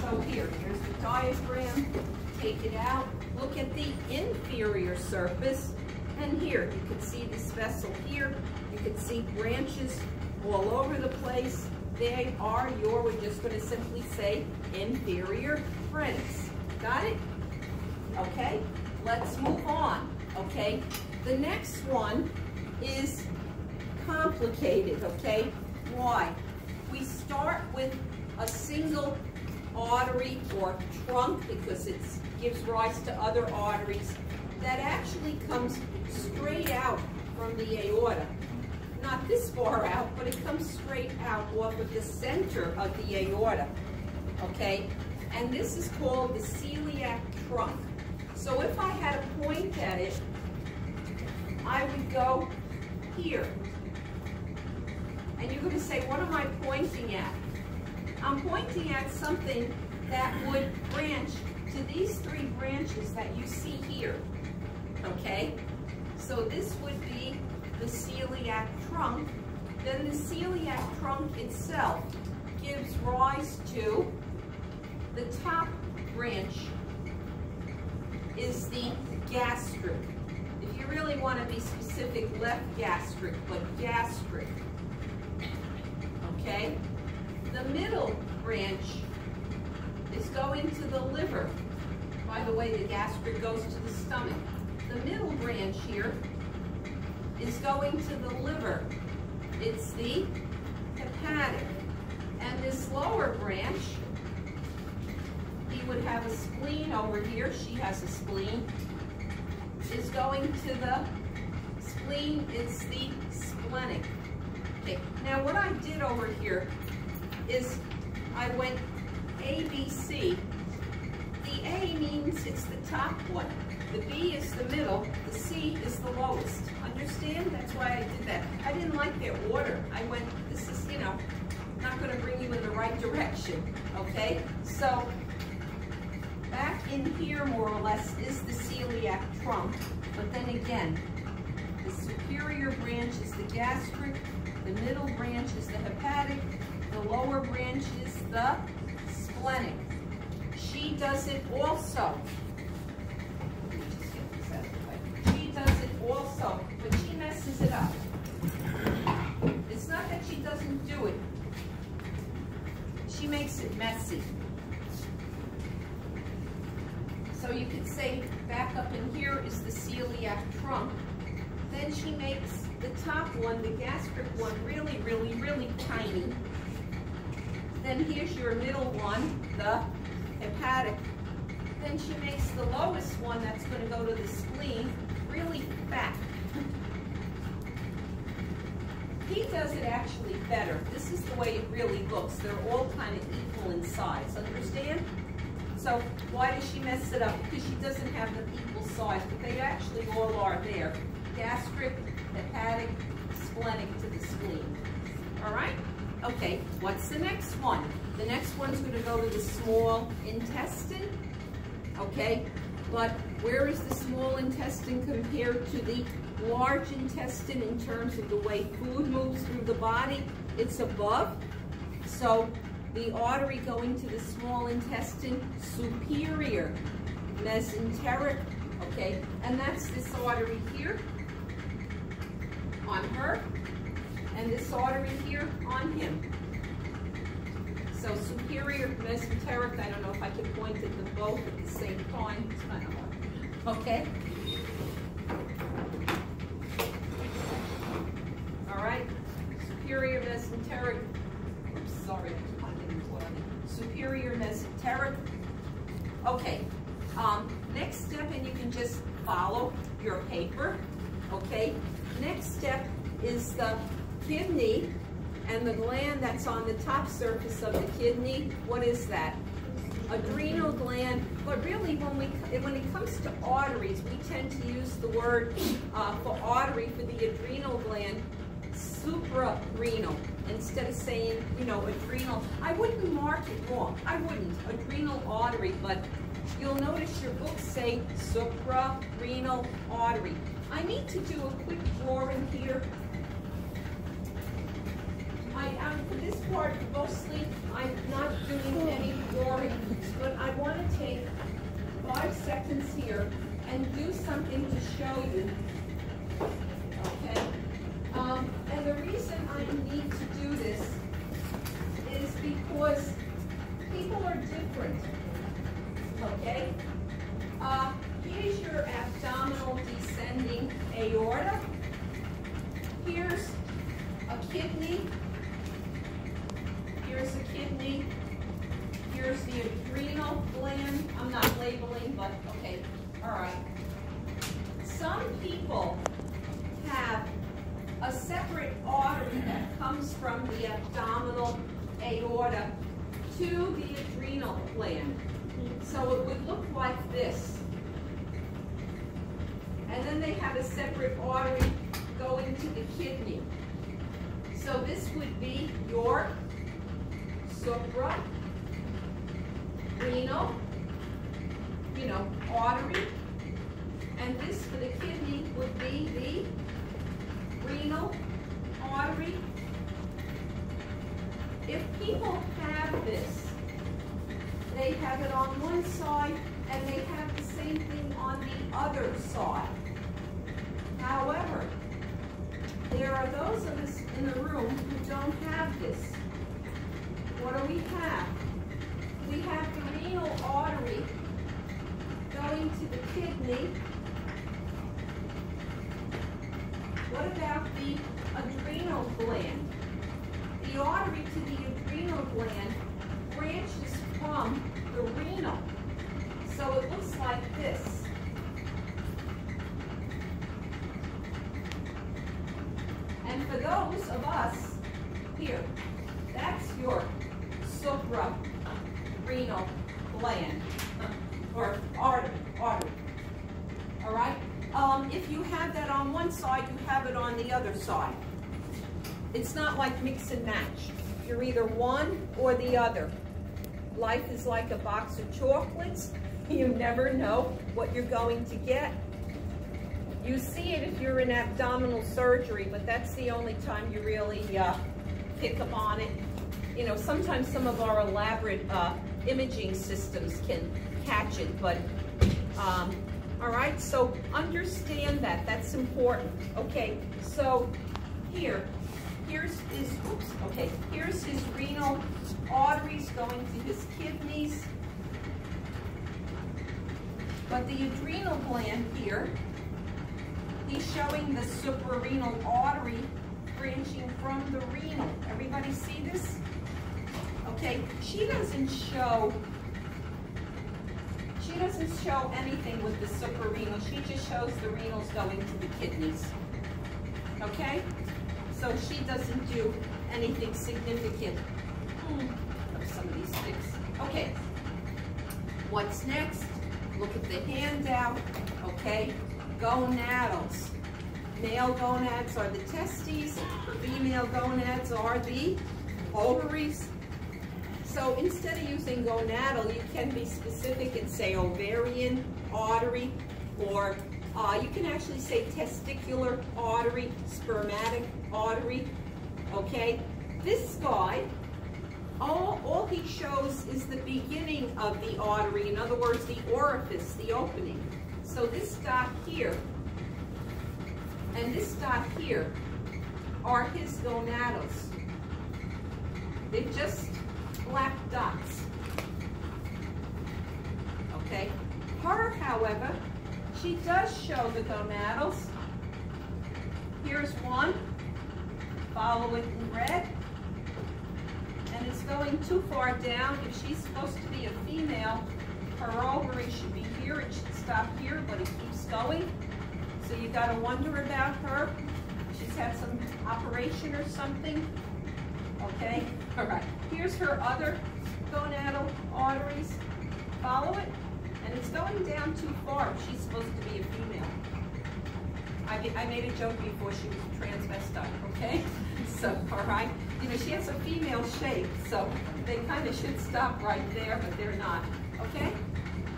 So here's the diagram. Take it out. Look at the inferior surface. And here, you can see this vessel here. You can see branches all over the place. They are your, we're just going to simply say, inferior phrenics. Got it? Okay, let's move on. Okay, the next one is complicated. Okay, why? We start with a single artery or trunk because it gives rise to other arteries that actually comes straight out from the aorta. Not this far out, but it comes straight out off of the center of the aorta, okay? And this is called the celiac trunk. So if I had to point at it, I would go here. And you're going to say, what am I pointing at? I'm pointing at something that would branch to these three branches that you see here, okay? So this would be the celiac trunk. Then the celiac trunk itself gives rise to the top branch is the gastric. If you really want to be specific, left gastric, but gastric. Okay? The middle branch is going to the liver. By the way, the gastric goes to the stomach. The middle branch here is going to the liver. It's the hepatic. And this lower branch, he would have a spleen over here. She has a spleen. Is going to the spleen. It's the splenic. Okay. Now what I did over here is I went A, B, C. The A means it's the top one. The B is the middle. The C is the lowest. Understand? That's why I did that. I didn't like their order. I went, this is, you know, not going to bring you in the right direction. Okay? So, back in here, more or less, is the celiac trunk. But then again, the superior branch is the gastric. The middle branch is the hepatic. The lower branch is the splenic. She does it also. She does it also, but she messes it up. It's not that she doesn't do it. She makes it messy. So you could say back up in here is the celiac trunk. Then she makes the top one, the gastric one, really, really, really tiny. Then here's your middle one, the hepatic. Then she makes the lowest one that's going to go to the spleen really fat. He does it actually better. This is the way it really looks. They're all kind of equal in size. Understand? So why does she mess it up? Because she doesn't have them equal size, but they actually all are there. Gastric, hepatic, splenic to the spleen. All right? Okay, what's the next one? The next one's going to go to the small intestine. Okay, but where is the small intestine compared to the large intestine in terms of the way food moves through the body? It's above. So the artery going to the small intestine, superior mesenteric, okay, and that's this artery here on her, and this artery here on him. So superior mesenteric, I don't know if I can point at them both at the same time. It's kind of hard. Okay? All right. Superior mesenteric. Oops, sorry, I didn't put on it. Superior mesenteric. Okay. Next step, and you can just follow your paper. Okay? Next step is the kidney. And the gland that's on the top surface of the kidney, what is that? Adrenal gland. But really, when it comes to arteries, we tend to use the word for artery for the adrenal gland, suprarenal, instead of saying, you know, adrenal. I wouldn't mark it wrong. I wouldn't. Adrenal artery, but you'll notice your books say suprarenal artery. I need to do a quick drawing here. For this part, mostly, I'm not doing any story, but I want to take 5 seconds here and do something to show you. Okay? And the reason I need to do this is because people are different. Okay? Here's your abdominal descending aorta. Here's a kidney. Here's a kidney. Here's the adrenal gland. I'm not labeling, but okay. All right. Some people have a separate artery that comes from the abdominal aorta to the adrenal gland. So it would look like this. And then they have a separate artery going to the kidney. So this would be your suprarenal, artery. And this for the kidney would be the renal artery. If people have this, they have it on one side and they have the same thing on the other side. However, there are those of us in the room who don't have this. What do we have? We have the renal artery going to the kidney. What about the adrenal gland? The artery to the adrenal gland branches from the renal. So it looks like this. And for those of us here, that's your suprarenal gland, or artery. All right? If you have that on one side, you have it on the other side. It's not like mix and match. You're either one or the other. Life is like a box of chocolates. You never know what you're going to get. You see it if you're in abdominal surgery, but that's the only time you really pick up on it. You know, sometimes some of our elaborate imaging systems can catch it, but all right, so understand that. That's important. Okay, so here's his renal arteries going to his kidneys. But the adrenal gland here, he's showing the suprarenal artery branching from the renal. Everybody see this? Okay, she doesn't show anything with the suprarenal. She just shows the renals going to the kidneys. Okay? So she doesn't do anything significant. Of some of these sticks. Okay. What's next? Look at the handout. Okay. Gonadals. Male gonads are the testes. Female gonads are the ovaries. So instead of using gonadal, you can be specific and say ovarian artery, or you can actually say testicular artery, spermatic artery, okay? This guy, all he shows is the beginning of the artery, in other words, the orifice, the opening. So this dot here and this dot here are his gonadals. They're just black dots, okay? Her, however, she does show the gonadals. Here's one. Follow it in red. And it's going too far down. If she's supposed to be a female, her ovary should be here. It should stop here, but it keeps going. So you got to wonder about her. She's had some operation or something. Okay? All right. Here's her other gonadal arteries. Follow it. And it's going down too far. She's supposed to be a female. I made a joke before she was a transvestite, okay? So, all right. You know, she has a female shape, so they kind of should stop right there, but they're not, okay?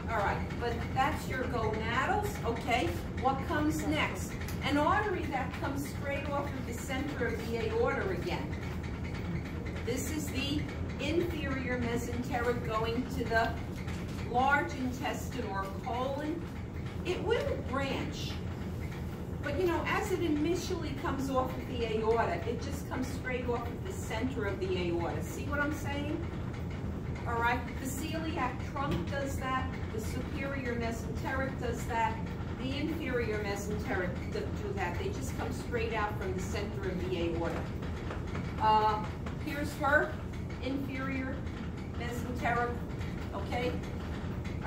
All right, but that's your gonadals, okay? What comes next? An artery that comes straight off of the center of the aorta again. This is the inferior mesenteric going to the large intestine or colon, it will branch. But you know, as it initially comes off of the aorta, it just comes straight off of the center of the aorta. See what I'm saying? All right, the celiac trunk does that, the superior mesenteric does that, the inferior mesenteric do that. They just come straight out from the center of the aorta. Here's her inferior mesenteric, okay?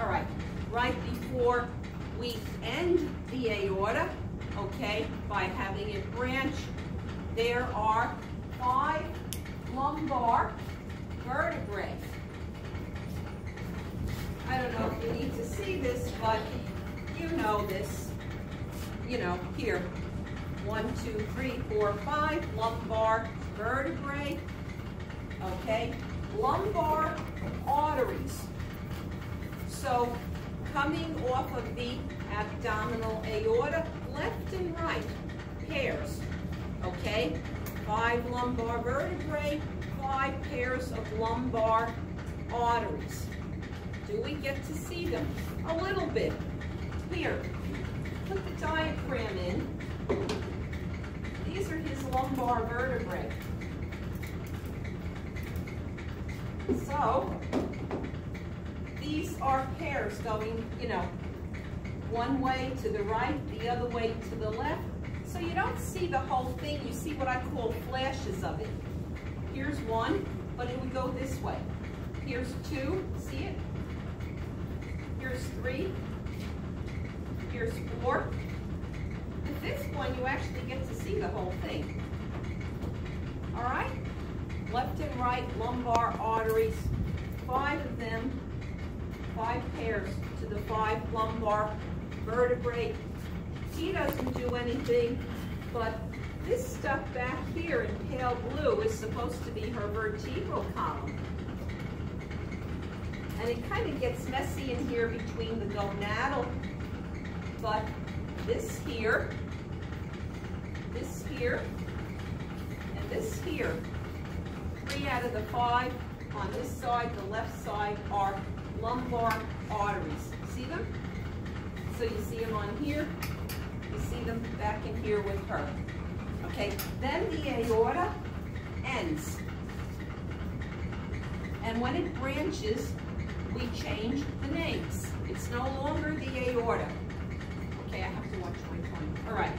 All right, right before we end the aorta, okay, by having it branch, there are 5 lumbar vertebrae. I don't know if you need to see this, but you know this. You know, here, 1, 2, 3, 4, 5 lumbar vertebrae. Okay, lumbar arteries. So, coming off of the abdominal aorta, left and right, pairs. Okay, 5 lumbar vertebrae, 5 pairs of lumbar arteries. Do we get to see them? A little bit. Here, put the diagram in. These are his lumbar vertebrae. So, these are pairs going, you know, one way to the right, the other way to the left. So you don't see the whole thing, you see what I call flashes of it. Here's 1, but it would go this way. Here's 2, see it? Here's 3, here's 4. The 5th one, you actually get to see the whole thing. All right? Left and right lumbar arteries, 5 of them, 5 pairs to the 5 lumbar vertebrae. He doesn't do anything, but this stuff back here in pale blue is supposed to be her vertebral column. And it kind of gets messy in here between the gonadal, but this here, and this here, 3 out of the 5 on this side, the left side, are lumbar arteries. See them? So you see them on here, you see them back in here with her. Okay, then the aorta ends. And when it branches, we change the names. It's no longer the aorta. Okay, I have to watch my phone. All right.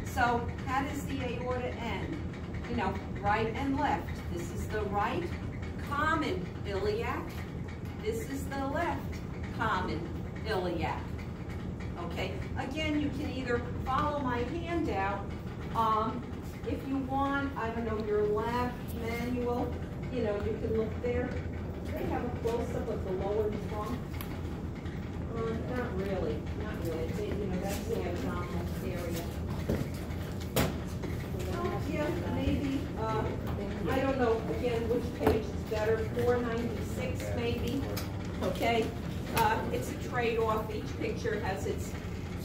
So how does the aorta end? You know, right and left. This is the right common iliac. This is the left common iliac. Okay. Again, you can either follow my handout. If you want, I don't know, your lab manual, you know, you can look there. They have a close-up of the lower trunk. Not really, not really. They, you know, that's the abdominal area. Yeah, maybe. I don't know, again, which page is better. 496, maybe. Okay. It's a trade-off. Each picture has its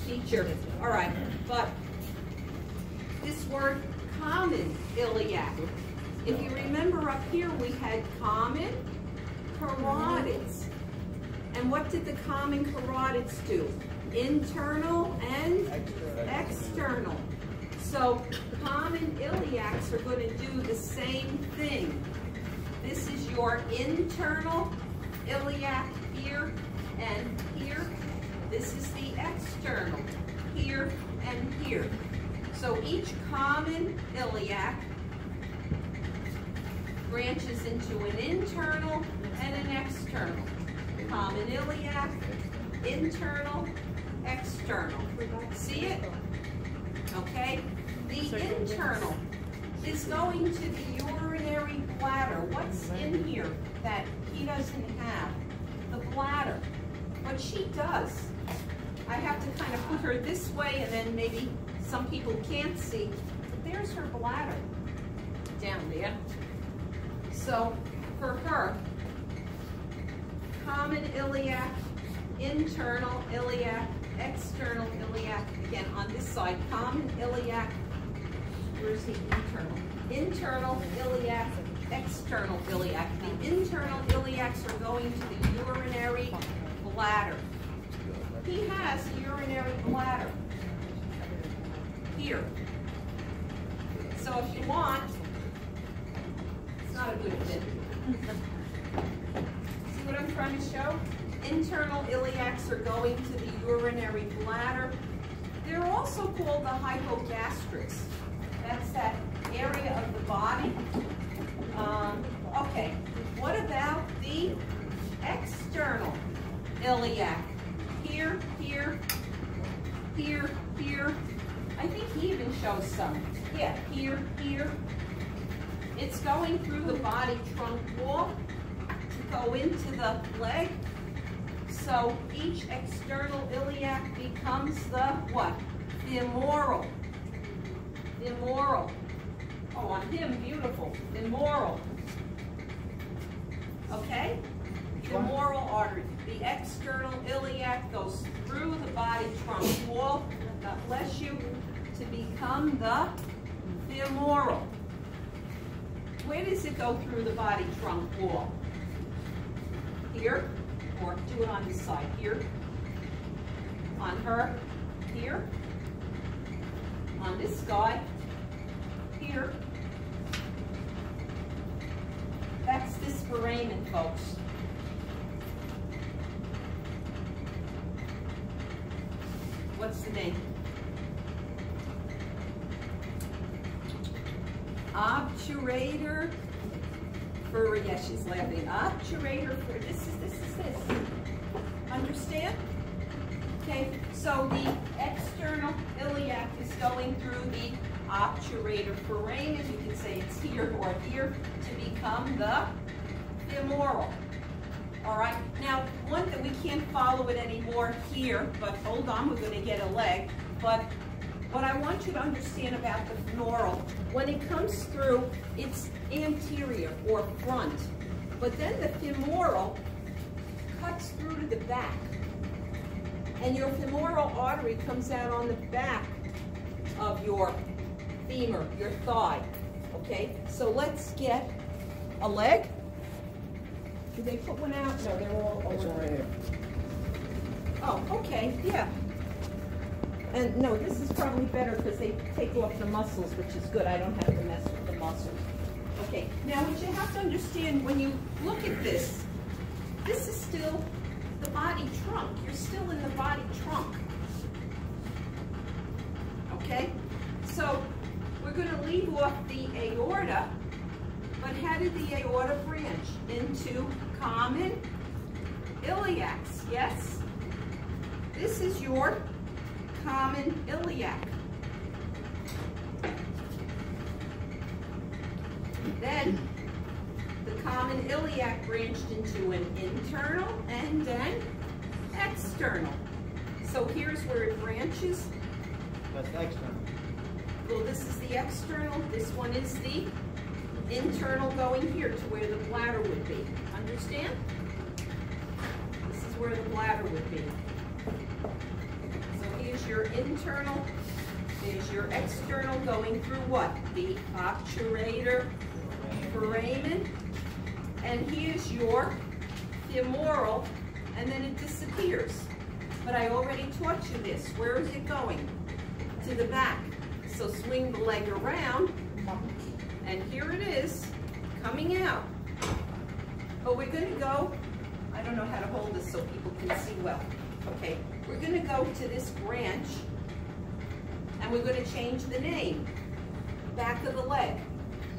feature. All right, but this word common iliac. If you remember up here, we had common carotids. And what did the common carotids do? Internal and external. So common iliacs are going to do the same thing. This is your internal iliac here and here. This is the external here and here. So each common iliac branches into an internal and an external. Common iliac, internal, external. See it? Okay? The internal is going to the urinary bladder. What's in here that he doesn't have? The bladder. But she does. I have to kind of put her this way, and then maybe some people can't see. But there's her bladder down there. So for her, common iliac, internal iliac, external iliac. Again, on this side, common iliac. Where's the internal? Internal iliac, external iliac. The internal iliacs are going to the urinary bladder. He has a urinary bladder here. So if you want, it's not a good fit. See what I'm trying to show? Internal iliacs are going to the urinary bladder. They're also called the hypogastrics. That's that area of the body. Okay, what about the external iliac? Here, here, here, here. I think he even shows some. Yeah, here, here. It's going through the body trunk wall to go into the leg. So each external iliac becomes the what? Femoral. Femoral. Oh, on him, beautiful. Femoral. Okay? Femoral artery. The external iliac goes through the body trunk wall, God bless you, to become the femoral. Where does it go through the body trunk wall? Here, or do it on this side. Here, on her, here, on this guy, here. That's this foramen, folks. What's the name? Obturator for, yeah, she's laughing. Obturator for, this. Understand? Okay, so the external iliac is going through the obturator foramen. You can say it's here or here to become the femoral. All right, now one that we can't follow it anymore here, but hold on, we're going to get a leg. But what I want you to understand about the femoral, when it comes through, it's anterior or front. But then the femoral cuts through to the back. And your femoral artery comes out on the back of your femur, your thigh. Okay, so let's get a leg. Did they put one out? No, they're all over. Right here. Oh, okay, yeah. And no, this is probably better because they take off the muscles, which is good. I don't have to mess with the muscles. Okay, now what you have to understand when you look at this is still the body trunk. You're still in the body trunk. Okay, so we're going to leave off the aorta, but how did the aorta branch? Into common iliacs, yes? This is your common iliac. Then the common iliac branched into an internal and then external. So here's where it branches. That's the external. Well, this is the external. This one is the internal going here to where the bladder would be. Understand? This is where the bladder would be. So here's your internal. There's your external going through what? The obturator foramen. And here's your femoral, and then it disappears. But I already taught you this. Where is it going? To the back. So swing the leg around, and here it is, coming out. But we're going to go, I don't know how to hold this so people can see well. Okay, we're going to go to this branch, and we're going to change the name. Back of the leg,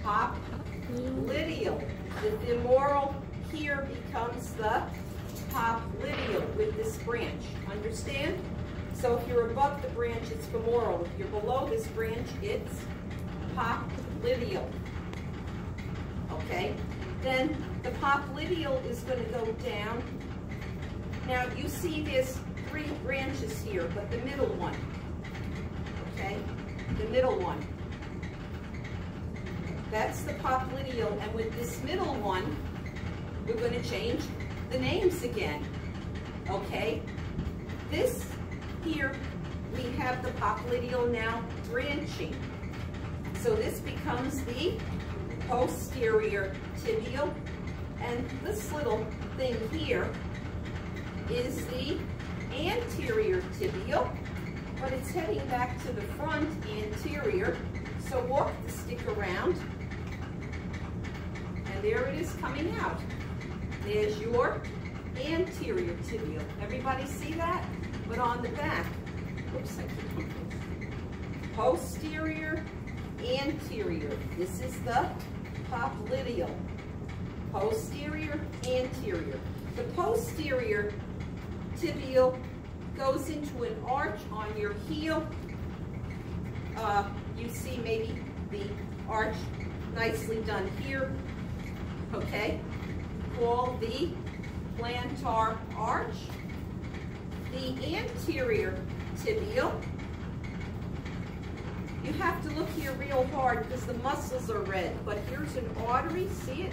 popliteal. The femoral here becomes the popliteal with this branch. Understand? So if you're above the branch, it's femoral. If you're below this branch, it's popliteal. Okay? Then the popliteal is going to go down. Now you see there's 3 branches here, but the middle one. Okay? The middle one. That's the popliteal, and with this middle one, we're going to change the names again. Okay? This here, we have the popliteal now branching. So this becomes the posterior tibial, and this little thing here is the anterior tibial, but it's heading back to the front anterior. So walk the stick around, and there it is coming out. There's your anterior tibial. Everybody see that? But on the back, oops, I can't. Posterior, anterior. This is the popliteal. Posterior, anterior. The posterior tibial goes into an arch on your heel. You see maybe the arch nicely done here, okay? Called the plantar arch. The anterior tibial, you have to look here real hard because the muscles are red, but here's an artery, see it?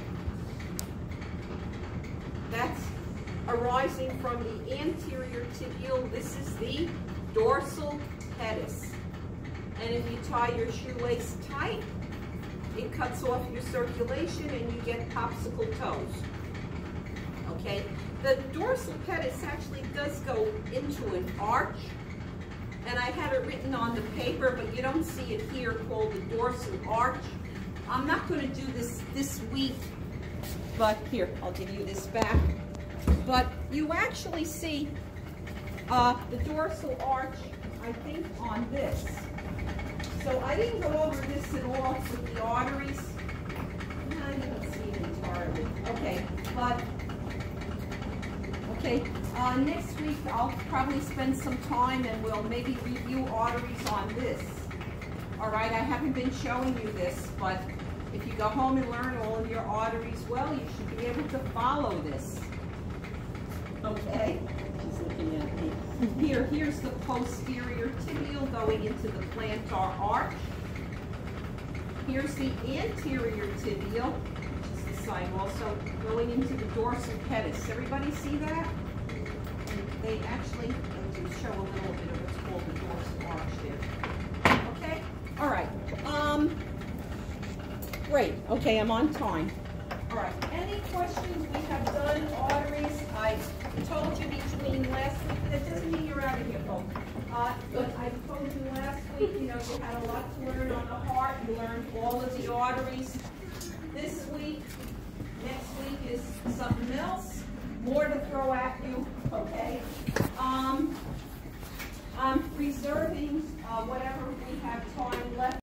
That's arising from the anterior tibial. This is the dorsal pedis. And if you tie your shoelace tight, it cuts off your circulation and you get popsicle toes. Okay? The dorsal pedis actually does go into an arch, and I had it written on the paper, but you don't see it here, called the dorsal arch. I'm not going to do this week, but here, I'll give you this back. But you actually see the dorsal arch, I think, on this. So I didn't go over this at all with the arteries. No, you don't see it entirely. Okay, but okay, next week I'll probably spend some time and we'll maybe review arteries on this. All right, I haven't been showing you this, but if you go home and learn all of your arteries well, you should be able to follow this. Okay? She's looking at me. Here's the posterior tibial going into the plantar arch. Here's the anterior tibial, which is the side also, going into the dorsal pedis. Everybody see that? And they actually do show a little bit of what's called the dorsal arch there. Okay? All right. Great. Okay, I'm on time. All right. Any questions? We have done arteries. I told you between last week. That doesn't mean you're out of here, folks. But I told you last week, you know, you had a lot to learn on the heart. You learned all of the arteries. This week, next week is something else. More to throw at you. Okay. I'm reserving whatever